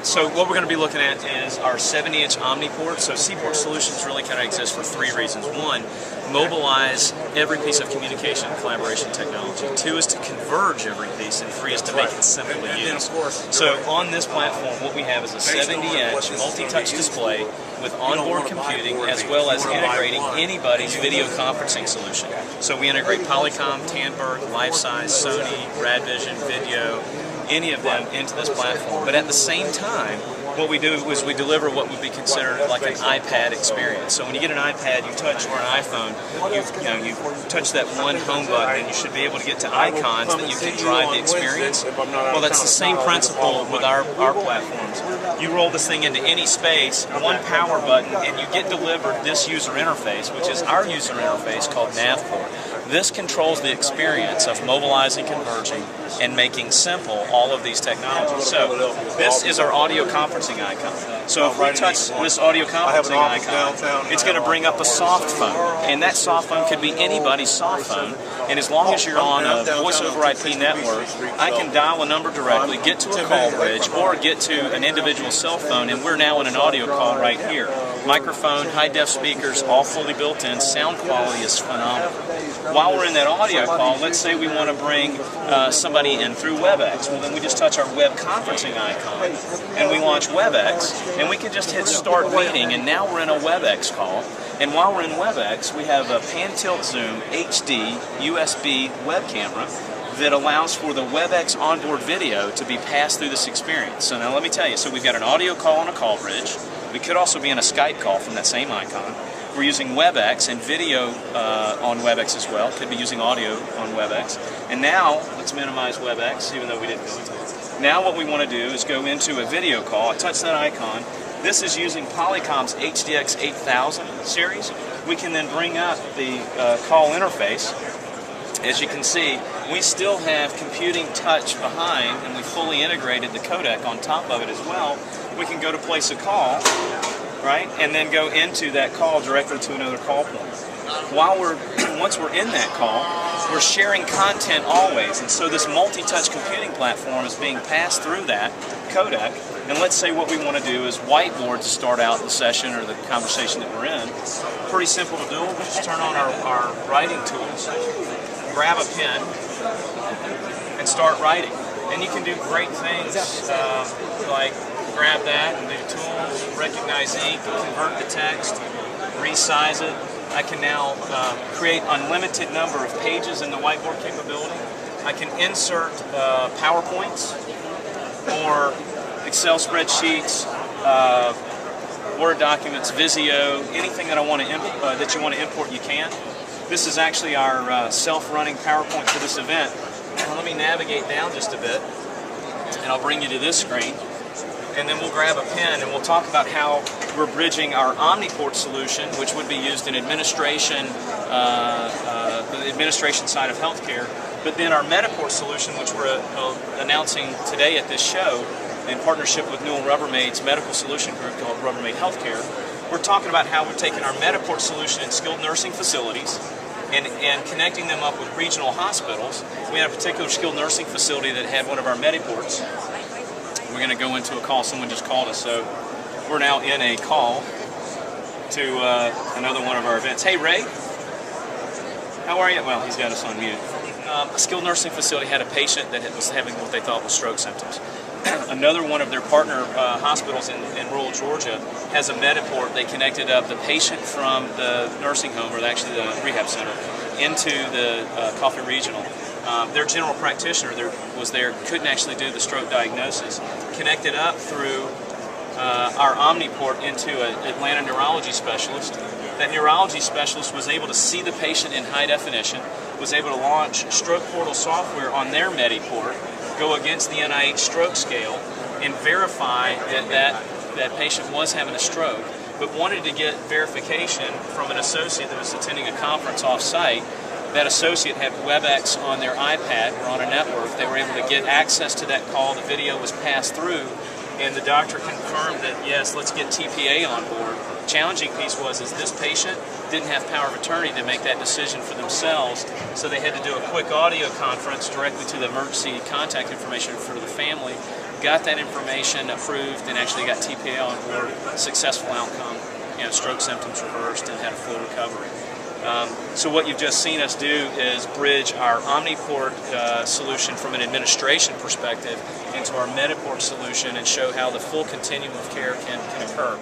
So what we're going to be looking at is our 70-inch OmniPort. So Seaport Solutions really kind of exists for three reasons. One, mobilize every piece of communication and collaboration technology. Two is to converge every piece, and three is to make it simple to use. So on this platform, what we have is a 70-inch multi-touch display with onboard computing, as well as integrating anybody's video conferencing solution. So we integrate Polycom, Tandberg, Life-Size, Sony, Radvision, Video, any of them into this platform. But at the same time, what we do is we deliver what would be considered like an iPad experience. So when you get an iPad, you touch, or an iPhone, you touch that one home button, and you should be able to get to icons that you can drive the experience. Well, that's the same principle with our platforms. You roll this thing into any space, one power button, and you get delivered this user interface, which is our user interface called NavPort. This controls the experience of mobilizing, converging, and making simple all of these technologies. So this is our audio conferencing icon. So if we touch this audio conferencing icon, it's going to bring up a soft phone. And that soft phone could be anybody's soft phone. And as long as you're on a voice over IP network, I can dial a number directly, get to a call bridge, or get to an individual cell phone, and we're now in an audio call right here. Microphone, high-def speakers, all fully built in. Sound quality is phenomenal. While we're in that audio call, let's say we want to bring somebody in through WebEx. Well, then we just touch our web conferencing icon, and we launch WebEx, and we can just hit Start Meeting, and now we're in a WebEx call. And while we're in WebEx, we have a pan-tilt-zoom HD USB web camera that allows for the WebEx onboard video to be passed through this experience. So now let me tell you, so we've got an audio call on a call bridge. We could also be in a Skype call from that same icon. We're using WebEx and video on WebEx as well. Could be using audio on WebEx. And now, let's minimize WebEx, even though we didn't go into it. Now what we want to do is go into a video call. I touch that icon. This is using Polycom's HDX 8000 series. We can then bring up the call interface. As you can see, we still have computing touch behind, and we fully integrated the codec on top of it as well. We can go to place a call, right, and then go into that call directly to another call point. Once we're in that call, we're sharing content always, and so this multi-touch computing platform is being passed through that codec. And let's say what we want to do is whiteboard to start out the session or the conversation that we're in. Pretty simple to do. We just turn on our writing tools, grab a pen, and start writing. And you can do great things like grab that and do tools, recognize ink, convert the text, resize it. I can now create unlimited number of pages in the whiteboard capability. I can insert PowerPoints or Excel spreadsheets, Word documents, Visio, anything that I want to that you want to import, you can. This is actually our self-running PowerPoint for this event. Let me navigate down just a bit, and I'll bring you to this screen. And then we'll grab a pen and we'll talk about how we're bridging our OmniPort solution, which would be used in administration, the administration side of healthcare, but then our Metaport solution, which we're announcing today at this show in partnership with Newell Rubbermaid's medical solution group called Rubbermaid Healthcare. We're talking about how we're taking our Metaport solution in skilled nursing facilities and connecting them up with regional hospitals. We had a particular skilled nursing facility that had one of our Metaports. We're going to go into a call. Someone just called us, so we're now in a call to another one of our events. Hey, Ray. How are you? Well, he's got us on mute. A skilled nursing facility had a patient that was having what they thought was stroke symptoms. Another one of their partner hospitals in rural Georgia has a Metaport. They connected up the patient from the nursing home, or actually the rehab center, into the Coffee Regional. Their general practitioner couldn't actually do the stroke diagnosis. Connected up through our OmniPort into an Atlanta neurology specialist. That neurology specialist was able to see the patient in high definition, was able to launch stroke portal software on their Metaport, go against the NIH stroke scale, and verify that patient was having a stroke, but wanted to get verification from an associate that was attending a conference off-site. That associate had WebEx on their iPad or on a network. They were able to get access to that call. The video was passed through, and the doctor confirmed that, yes, let's get TPA on board. challenging piece was this patient didn't have power of attorney to make that decision for themselves, so they had to do a quick audio conference directly to the emergency contact information for the family, got that information approved, and actually got TPA on board, successful outcome, stroke symptoms reversed, and had a full recovery. So what you've just seen us do is bridge our OmniPort solution from an administration perspective into our MediPort solution and show how the full continuum of care can occur.